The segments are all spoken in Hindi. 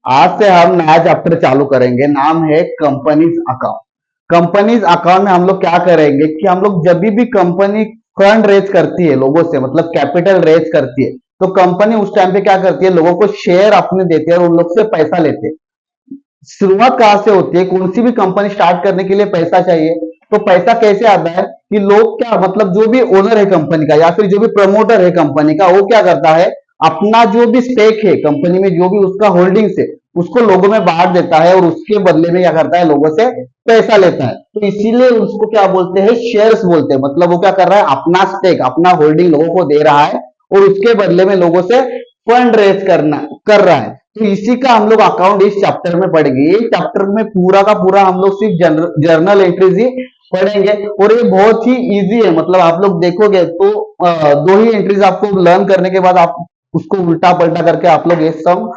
आज से हम नया चैप्टर चालू करेंगे, नाम है कंपनीज अकाउंट। कंपनीज अकाउंट में हम लोग क्या करेंगे कि हम लोग जब भी कंपनी फंड रेज करती है लोगों से, मतलब कैपिटल रेज करती है, तो कंपनी उस टाइम पे क्या करती है, लोगों को शेयर अपने देते हैं और उन लोग से पैसा लेते हैं। शुरुआत कहां से होती है, कौन सी भी कंपनी स्टार्ट करने के लिए पैसा चाहिए। तो पैसा कैसे आता है कि लोग क्या, मतलब जो भी ओनर है कंपनी का या फिर जो भी प्रमोटर है कंपनी का, वो क्या करता है, अपना जो भी स्टेक है कंपनी में, जो भी उसका होल्डिंग्स है, उसको लोगों में बांट देता है और उसके बदले में क्या करता है, लोगों से पैसा लेता है। तो इसीलिए उसको क्या बोलते हैं, शेयर्स बोलते हैं। मतलब वो क्या कर रहा है, अपना स्टेक, अपना होल्डिंग लोगों को दे रहा है और उसके बदले में लोगों से फंड रेज कर रहा है। तो इसी का हम लोग अकाउंट इस चैप्टर में पढ़ेंगे। ये चैप्टर में पूरा का पूरा हम लोग सिर्फ जर्नल एंट्रीज ही पढ़ेंगे और ये बहुत ही इजी है। मतलब आप लोग देखोगे तो दो ही एंट्रीज आपको लर्न करने के बाद आप उसको उल्टा पलटा करके आप लोग ये सब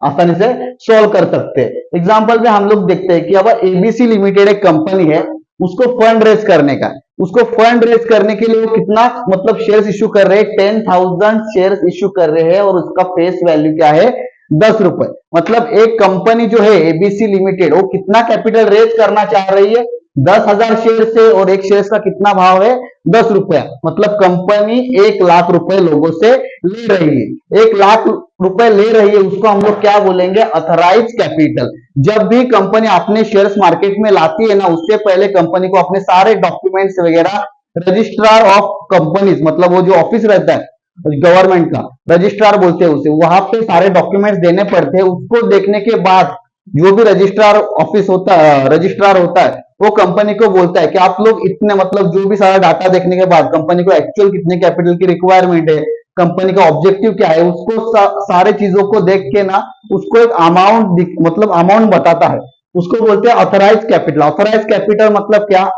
आसानी से सॉल्व कर सकते हैं। एग्जाम्पल में हम लोग देखते हैं कि अब एबीसी लिमिटेड एक कंपनी है, उसको फंड रेज करने का, उसको फंड रेज करने के लिए वो कितना मतलब शेयर्स इश्यू कर रहे हैं, 10,000 शेयर्स इश्यू कर रहे हैं और उसका फेस वैल्यू क्या है, 10 रुपए। मतलब एक कंपनी जो है एबीसी लिमिटेड, वो कितना कैपिटल रेज करना चाह रही है, 10,000 शेयर से, और एक शेयर का कितना भाव है, 10 रुपया। मतलब कंपनी 1 लाख रुपए लोगों से ले रही है, 1 लाख रुपए ले रही है, उसको हम लोग क्या बोलेंगे, अथराइज कैपिटल। जब भी कंपनी अपने शेयर्स मार्केट में लाती है ना, उससे पहले कंपनी को अपने सारे डॉक्यूमेंट्स वगैरह रजिस्ट्रार ऑफ कंपनीज, मतलब वो जो ऑफिस रहता है गवर्नमेंट का, रजिस्ट्रार बोलते हैं उसे, वहां पे सारे डॉक्यूमेंट्स देने पड़ते हैं। उसको देखने के बाद जो भी रजिस्ट्रार ऑफिस होता है, रजिस्ट्रार होता है, वो कंपनी को बोलता है कि आप लोग इतने, मतलब जो भी सारा डाटा देखने के बाद कंपनी को एक्चुअल कितने कैपिटल की रिक्वायरमेंट है, कंपनी का ऑब्जेक्टिव क्या है, उसको सारे चीजों को देख के ना उसको एक अमाउंट, मतलब अमाउंट बताता है। उसको बोलते हैं ऑथराइज कैपिटल। ऑथराइज कैपिटल मतलब क्या,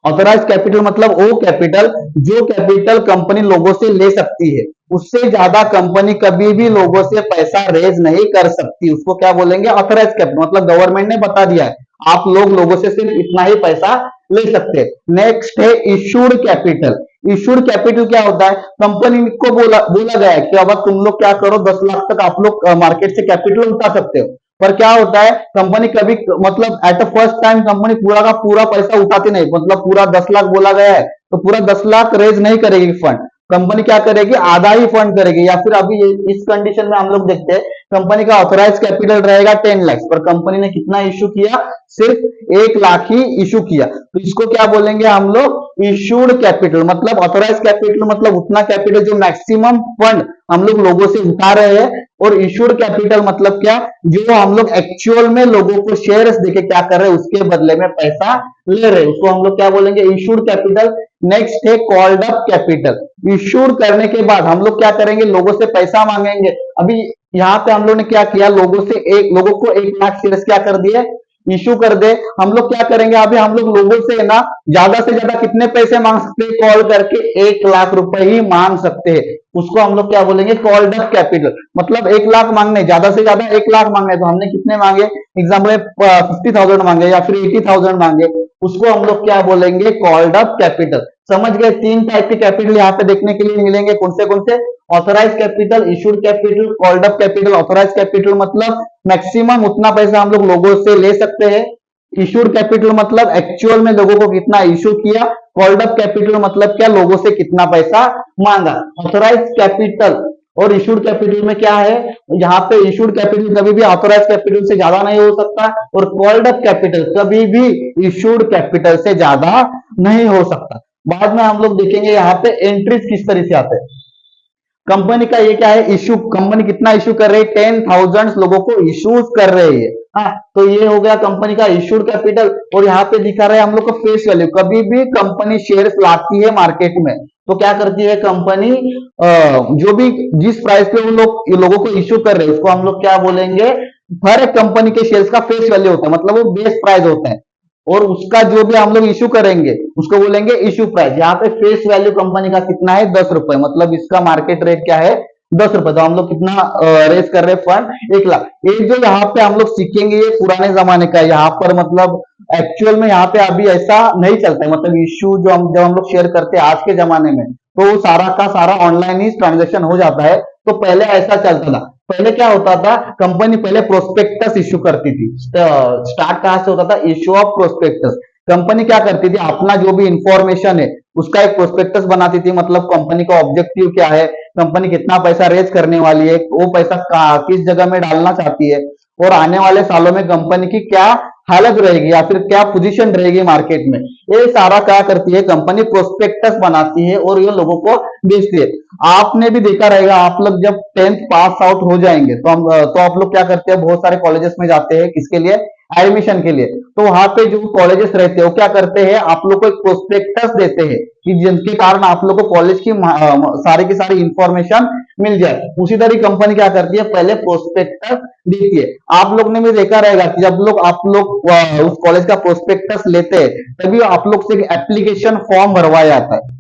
ऑथराइज कैपिटल मतलब वो कैपिटल जो कैपिटल कंपनी लोगों से ले सकती है, उससे ज्यादा कंपनी कभी भी लोगों से पैसा रेज नहीं कर सकती। उसको क्या बोलेंगे, ऑथराइज कैपिटल। मतलब गवर्नमेंट ने बता दिया है आप लोगों से सिर्फ इतना ही पैसा ले सकते हैं। नेक्स्ट है इशूड कैपिटल। इशूड कैपिटल क्या होता है, कंपनी को बोला बोला गया है कि अब तुम लोग क्या करो, 10 लाख तक आप लोग मार्केट से कैपिटल उठा सकते हो। पर क्या होता है, कंपनी कभी, मतलब at the first time company पूरा का पूरा पैसा उठाती नहीं। मतलब पूरा 10 लाख बोला गया है तो पूरा 10 लाख रेज नहीं करेगी फंड। कंपनी क्या करेगी, आधा ही फंड करेगी। या फिर अभी इस कंडीशन में हम लोग देखते हैं कंपनी का ऑथराइज कैपिटल रहेगा 10 लाख, पर कंपनी ने कितना इश्यू किया, सिर्फ 1 लाख ही इश्यू किया। तो इसको क्या बोलेंगे हम लोग, इशूड कैपिटल। मतलब ऑथराइज कैपिटल मतलब उतना कैपिटल जो मैक्सिमम फंड हम लोग लोगों से उठा रहे हैं, और इशूड कैपिटल मतलब क्या, जो हम लोग एक्चुअल में लोगों को शेयर्स देके क्या कर रहे हैं, उसके बदले में पैसा ले रहे हैं, उसको हम लोग क्या बोलेंगे, इशूड कैपिटल। नेक्स्ट है कॉल्ड अप कैपिटल। इशूड करने के बाद हम लोग क्या करेंगे, लोगों से पैसा मांगेंगे। अभी यहाँ पे हम लोग ने क्या किया, लोगों को 1 लाख शेयर्स क्या कर दिए, इशू कर दे। हम लोग क्या करेंगे, अभी हम लोग लोगों से ना ज्यादा से ज्यादा कितने पैसे मांग सकते हैं, कॉल करके 1 लाख रुपए ही मांग सकते हैं। उसको हम लोग क्या बोलेंगे, कॉल्ड अप कैपिटल। मतलब 1 लाख मांगने, ज्यादा से ज्यादा 1 लाख मांगने, तो हमने कितने मांगे, एग्जाम्पल 50,000 मांगे या फिर 80,000 मांगे, उसको हम लोग क्या बोलेंगे, कॉल्ड अप कैपिटल। समझ गए, 3 टाइप के कैपिटल यहाँ पे देखने के लिए मिलेंगे। कौन से, authorise capital, issued capital, called up capital. Authorise capital मतलब मैक्सिमम उतना पैसा हम लोग लोगों से ले सकते हैं। इशूड कैपिटल मतलब एक्चुअल में लोगों को कितना इशू किया। कॉल्ड अप कैपिटल मतलब क्या, लोगों से कितना पैसा मांगा। ऑथराइज कैपिटल और इशूड कैपिटल में क्या है, यहाँ पे इशूड कैपिटल कभी भी ऑथराइज कैपिटल से ज्यादा नहीं हो सकता, और कॉल्ड अप कैपिटल कभी भी इशूड कैपिटल से ज्यादा नहीं हो सकता। बाद में हम लोग देखेंगे यहाँ पे एंट्रीज किस तरह से आते हैं। कंपनी का ये क्या है, इशू, कंपनी कितना इशू कर रही है, 10,000 लोगों को इशूज कर रही है। हाँ, तो ये हो गया कंपनी का इशूड कैपिटल। और यहाँ पे दिखा रहा है हम लोग को फेस वैल्यू। कभी भी कंपनी शेयर्स लाती है मार्केट में तो क्या करती है कंपनी, जो भी जिस प्राइस पे वो लोगों को इशू कर रहे हैं, उसको हम लोग क्या बोलेंगे, हर एक कंपनी के शेयर्स का फेस वैल्यू होता है, मतलब वो बेस प्राइस होता है, और उसका जो भी हम लोग इशू करेंगे उसको बोलेंगे इशू प्राइस। यहाँ पे फेस वैल्यू कंपनी का कितना है, 10 रुपए। मतलब इसका मार्केट रेट क्या है, 10 रुपए। तो हम लोग कितना रेस कर रहे हैं, फंड 1 लाख। ये जो यहाँ पे हम लोग सीखेंगे ये पुराने जमाने का है। यहाँ पर मतलब एक्चुअल में यहाँ पे अभी ऐसा नहीं चलता है। मतलब इश्यू जब हम लोग शेयर करते हैं आज के जमाने में, तो सारा का सारा ऑनलाइन ही ट्रांजेक्शन हो जाता है। तो पहले ऐसा चलता था, पहले क्या होता था, कंपनी पहले प्रोस्पेक्टस इश्यू करती थी। स्टार्ट कहां से होता था, इश्यू ऑफ प्रोस्पेक्टस। कंपनी क्या करती थी, अपना जो भी इंफॉर्मेशन है उसका एक प्रोस्पेक्टस बनाती थी, मतलब कंपनी का ऑब्जेक्टिव क्या है, कंपनी कितना पैसा रेज करने वाली है, वो पैसा किस जगह में डालना चाहती है, और आने वाले सालों में कंपनी की क्या हालत रहेगी या फिर क्या पोजीशन रहेगी मार्केट में, ये सारा क्या करती है कंपनी, प्रोस्पेक्टस बनाती है और ये लोगों को बेचती है। आपने भी देखा रहेगा, आप लोग जब 10th पास आउट हो जाएंगे तो आप लोग क्या करते हैं, बहुत सारे कॉलेजेस में जाते हैं, किसके लिए, एडमिशन के लिए। तो वहां पे जो कॉलेजेस रहते हैं वो क्या करते हैं, आप लोग को एक प्रोस्पेक्टस देते हैं कि जिनके कारण आप लोग को कॉलेज की सारी की सारी इंफॉर्मेशन मिल जाए। उसी तरह कंपनी क्या करती है, पहले प्रोस्पेक्टस देती है। आप लोग ने भी देखा रहेगा कि जब लोग आप लोग उस कॉलेज का प्रोस्पेक्टस लेते हैं तभी आप लोग से एक एप्लीकेशन फॉर्म भरवाया जाता है।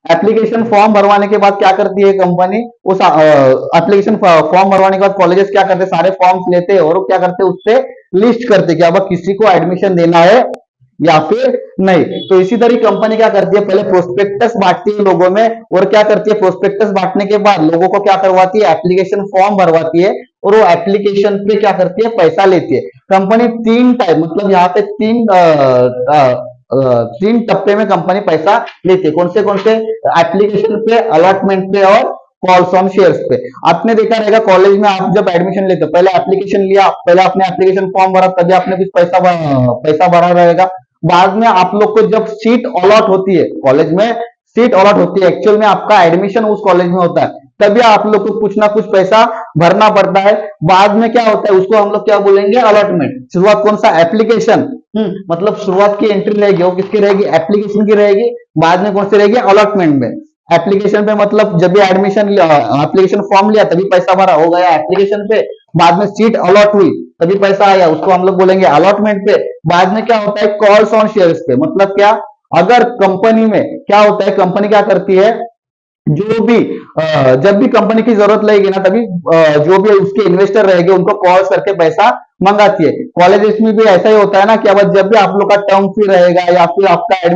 एप्लीकेशन फॉर्म भरवाने के बाद क्या करती है कंपनी, उस एप्लीकेशन फॉर्म भरवाने के बाद कॉलेजेस क्या करते हैं, सारे फॉर्म्स लेते हैं और क्या करते हैं, उससे लिस्ट करते हैं कि अब किसी को एडमिशन देना है या फिर नहीं। तो इसी तरह कंपनी क्या करती है, पहले प्रोस्पेक्टस बांटती है लोगों में, और क्या करती है, प्रोस्पेक्टस बांटने के बाद लोगों को क्या करवाती है, एप्लीकेशन फॉर्म भरवाती है, और वो एप्लीकेशन पे क्या करती है, पैसा लेती है। कंपनी तीन टाइप, मतलब यहाँ पे तीन टप्पे में कंपनी पैसा लेती है। कौन से एप्लीकेशन पे, अलॉटमेंट पे और कॉल्स ऑन शेयर्स पे। आपने देखा रहेगा कॉलेज में आप जब एडमिशन लेते हो, पहले एप्लीकेशन लिया, पहले आपने एप्लीकेशन फॉर्म भरा, तभी आपने कुछ पैसा भरा रहेगा। बाद में आप लोग को जब सीट अलॉट होती है, कॉलेज में सीट अलॉट होती है, एक्चुअल में आपका एडमिशन उस कॉलेज में होता है, तभी आप लोग को कुछ ना कुछ पैसा भरना पड़ता है। बाद में क्या होता है, उसको हम लोग क्या बोलेंगे, अलॉटमेंट। शुरुआत कौन सा, एप्लीकेशन, मतलब शुरुआत की एंट्री रहेगी वो किसकी रहेगी, एप्लीकेशन की रहेगी। बाद में कौन सी रहेगी, अलॉटमेंट में। एप्लीकेशन पे मतलब जब भी एडमिशन एप्लीकेशन फॉर्म लिया तभी पैसा भरा, हो गया एप्लीकेशन पे। बाद में सीट अलॉट हुई तभी पैसा आया, उसको हम लोग बोलेंगे अलॉटमेंट पे। बाद में क्या होता है, कॉल्स ऑन शेयर्स पे, मतलब क्या, अगर कंपनी में क्या होता है, कंपनी क्या करती है, जो भी जब भी कंपनी की जरूरत लगेगी ना, तभी जो भी उसके इन्वेस्टर रहेंगे उनको कॉल करके पैसा मंगाती है। कॉलेजेस में भी ऐसा ही होता है ना कि अब जब भी आप लोग का टर्म फी रहेगा या फिर आपका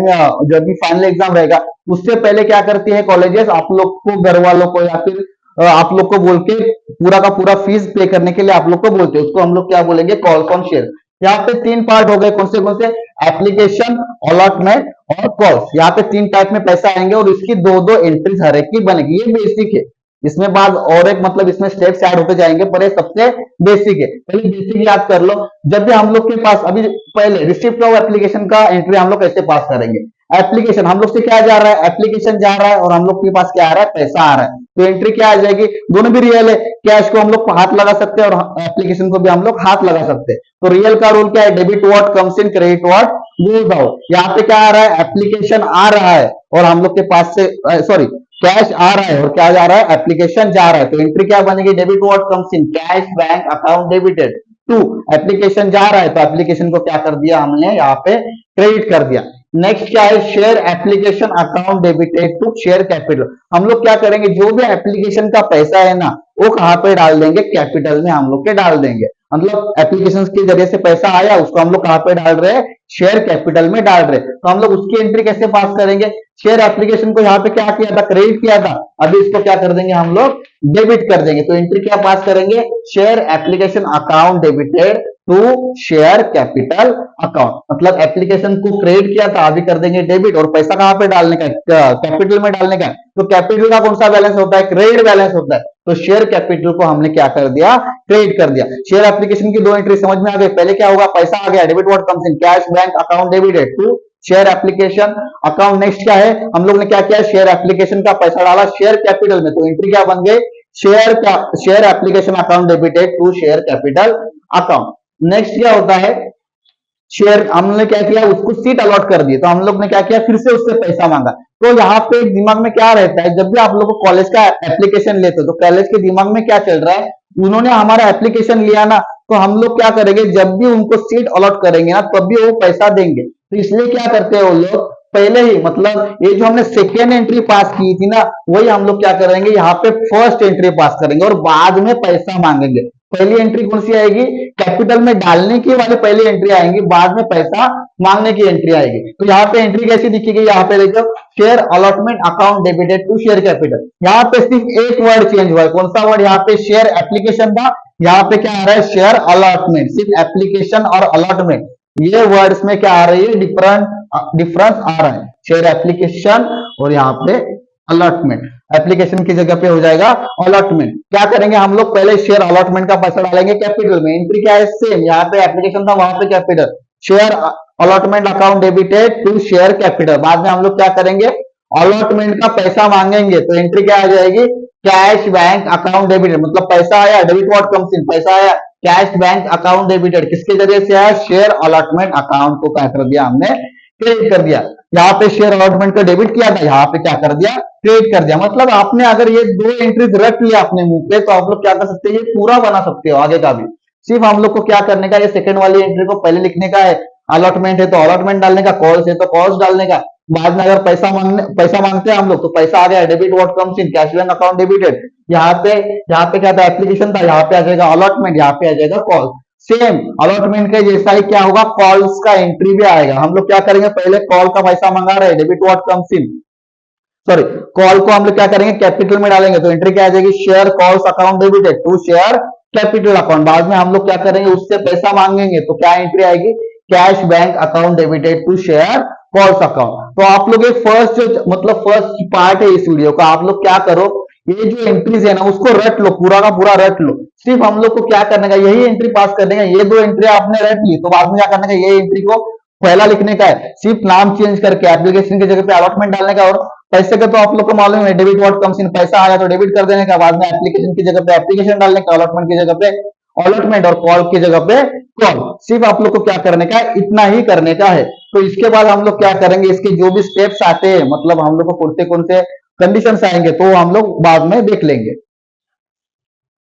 जब भी फाइनल एग्जाम रहेगा, उससे पहले क्या करती है कॉलेजेस, आप लोग को, घर वालों को या फिर आप लोग को बोल के पूरा का पूरा फीस पे करने के लिए आप लोग को बोलते हैं, उसको हम लोग क्या बोलेंगे, कॉल ऑन शेयर। यहाँ पे तीन पार्ट हो गए, कौन से, एप्लीकेशन, अलॉटमेंट और कॉल्स। यहाँ पे तीन टाइप में पैसा आएंगे और इसकी दो दो एंट्रीज हर एक की बनेगी, ये बेसिक है। इसमें बाद और एक मतलब इसमें स्टेप्स ऐड होते जाएंगे, पर ये सबसे बेसिक है। पहले बेसिक याद कर लो। जब भी हम लोग के पास अभी पहले रिसिप्ट ऑफ एप्लीकेशन का एंट्री हम लोग कैसे पास करेंगे, एप्लीकेशन हम लोग से क्या जा रहा है, एप्लीकेशन जा रहा है और हम लोग के पास क्या आ रहा है, पैसा आ रहा है, तो एंट्री क्या आ जाएगी, दोनों भी रियल है। कैश को हम लोग हाथ लगा सकते हैं और एप्लीकेशन को भी हम लोग हाथ लगा सकते हैं। तो रियल का रूल क्या है, debit what comes in, credit what goes out. यहाँ पे क्या आ रहा है, एप्लीकेशन आ रहा है और हम लोग के पास से सॉरी कैश आ रहा है और क्या जा रहा है, एप्लीकेशन जा रहा है, तो एंट्री क्या बनेगी, debit what comes in, cash bank account debited to, application जा रहा है तो एप्लीकेशन को क्या कर दिया हमने, यहाँ पे क्रेडिट कर दिया। नेक्स्ट क्या है, share application account debited to share capital. हम लोग क्या करेंगे, जो भी एप्लीकेशन का पैसा है ना, वो कहां पे डाल देंगे, कैपिटल में हम लोग के डाल देंगे। मतलब एप्लीकेशन के जरिए से पैसा आया, उसको हम लोग कहां पे डाल रहे हैं, शेयर कैपिटल में डाल रहे हैं। तो हम लोग उसकी एंट्री कैसे पास करेंगे, शेयर एप्लीकेशन को यहाँ पे क्या किया था, क्रेडिट किया था, अभी इसको क्या कर देंगे हम लोग, डेबिट कर देंगे। तो एंट्री क्या पास करेंगे, share application account debited to share capital account. मतलब एप्लीकेशन को क्रेडिट किया था, अभी कर देंगे डेबिट, और पैसा कहां पे डालने का, कैपिटल में डालने का। तो कैपिटल का कौन सा बैलेंस होता है, क्रेडिट बैलेंस होता है। तो शेयर कैपिटल को हमने क्या कर दिया, क्रेडिट कर दिया। शेयर एप्लीकेशन की दो एंट्री समझ में आ गई। पहले क्या होगा, पैसा आ गया, debit what comes in, cash bank account debited to share application account. Next क्या है, हम लोग ने क्या किया, शेयर एप्लीकेशन का पैसा डाला शेयर कैपिटल में, तो एंट्री क्या बन गई, share application account debited to share capital account. Next क्या होता है, शेयर हमने क्या किया, उसको सीट अलॉट कर दी, तो हम लोग ने क्या किया, फिर से उससे पैसा मांगा। तो यहाँ पे दिमाग में क्या रहता है, जब भी आप लोग कॉलेज का एप्लीकेशन लेते हो तो कॉलेज के दिमाग में क्या चल रहा है, उन्होंने हमारा एप्लीकेशन लिया ना, तो हम लोग क्या करेंगे, जब भी उनको सीट अलॉट करेंगे ना तब भी वो पैसा देंगे। तो इसलिए क्या करते हैं वो लोग, पहले ही मतलब ये जो हमने सेकेंड एंट्री पास की थी ना, वही हम लोग क्या करेंगे, यहाँ पे फर्स्ट एंट्री पास करेंगे और बाद में पैसा मांगेंगे। पहली एंट्री कौन सी आएगी, कैपिटल में डालने की वाली पहली एंट्री आएंगी, बाद में पैसा मांगने की एंट्री आएगी। तो यहाँ पे एंट्री कैसी दिखेगी, यहाँ पे देखो share allotment account debited to share capital. यहाँ पे सिर्फ एक वर्ड चेंज हुआ है, कौन सा वर्ड, यहाँ पे शेयर एप्लीकेशन था, यहाँ पे क्या आ रहा है, शेयर अलॉटमेंट। सिर्फ एप्लीकेशन और अलॉटमेंट ये वर्ड्स में क्या आ रही है, डिफरेंस आ रहा है, शेयर एप्लीकेशन और यहाँ पे अलॉटमेंट। एप्लीकेशन की जगह पे हो जाएगा अलॉटमेंट। क्या करेंगे हम लोग, पहले शेयर अलॉटमेंट का पैसा डालेंगे कैपिटल में, एंट्री क्या है सेम, यहाँ पे एप्लीकेशन था वहां पे capital, share allotment account debited to share capital. बाद में हम लोग क्या करेंगे, अलॉटमेंट का पैसा मांगेंगे तो एंट्री क्या आ जाएगी, कैश बैंक अकाउंट डेबिटेड, मतलब पैसा आया, डेबिट व्हाट कम्स इन, पैसा आया, कैश बैंक अकाउंट डेबिटेड किसके जरिए से आया, शेयर अलॉटमेंट अकाउंट को क्या कर दिया हमने, क्रेडिट कर दिया। यहाँ पे शेयर अलॉटमेंट का डेबिट किया था, यहाँ पे क्या कर दिया, क्रेडिट कर दिया। मतलब आपने अगर ये दो एंट्रीज रख लिया अपने मुंह पे तो आप लोग क्या कर सकते हैं, ये पूरा बना सकते हो आगे का भी। सिर्फ हम लोग को क्या करने का, ये सेकंड वाली एंट्री को पहले लिखने का है, अलॉटमेंट है तो अलॉटमेंट डालने का, कॉल्स है तो कॉल्स डालने का। बाद में अगर पैसा मांगते हैं हम लोग तो पैसा आ गया, debit what comes in, cash bank account debited. यहाँ पे क्या था, एप्लीकेशन था, यहाँ पे आ जाएगा अलॉटमेंट, यहाँ पे आ जाएगा कॉल। सेम अलॉटमेंट के जैसा ही क्या होगा, कॉल्स का एंट्री भी आएगा। हम लोग क्या करेंगे, पहले कॉल का पैसा मंगा रहे हैं, debit what comes in, sorry call को हम लोग क्या करेंगे, कैपिटल में डालेंगे तो एंट्री क्या आ जाएगी, share calls account debited to share capital account. बाद में हम लोग क्या करेंगे, उससे पैसा मांगेंगे तो क्या एंट्री आएगी, cash bank account debited to share calls account. तो आप लोग मतलब फर्स्ट पार्ट है इस वीडियो का, आप लोग क्या करो, ये जो एंट्रीज है ना उसको रट लो, पूरा का पूरा रट लो। सिर्फ हम लोग को क्या करने का, यही एंट्री पास करने का, ये दो एंट्री आपने रट ली तो बाद में क्या करने का, ये एंट्री को पहला लिखने का है, सिर्फ नाम चेंज करके एप्लीकेशन की जगह पे अलॉटमेंट डालने का। और पैसे का तो आप लोग को मालूम है, डेबिट व्हाट कम्स इन, पैसा आया तो डेबिट कर देने का, बाद में एप्लीकेशन की जगह पे एप्लीकेशन डालने का, अलॉटमेंट की जगह पे अलॉटमेंट और कॉल की जगह पे कॉल। सिर्फ आप लोग को क्या करने का है, इतना ही करने का है। तो इसके बाद हम लोग क्या करेंगे, इसके जो भी स्टेप्स आते हैं, मतलब हम लोग को कौन से कंडीशन आएंगे तो हम लोग बाद में देख लेंगे।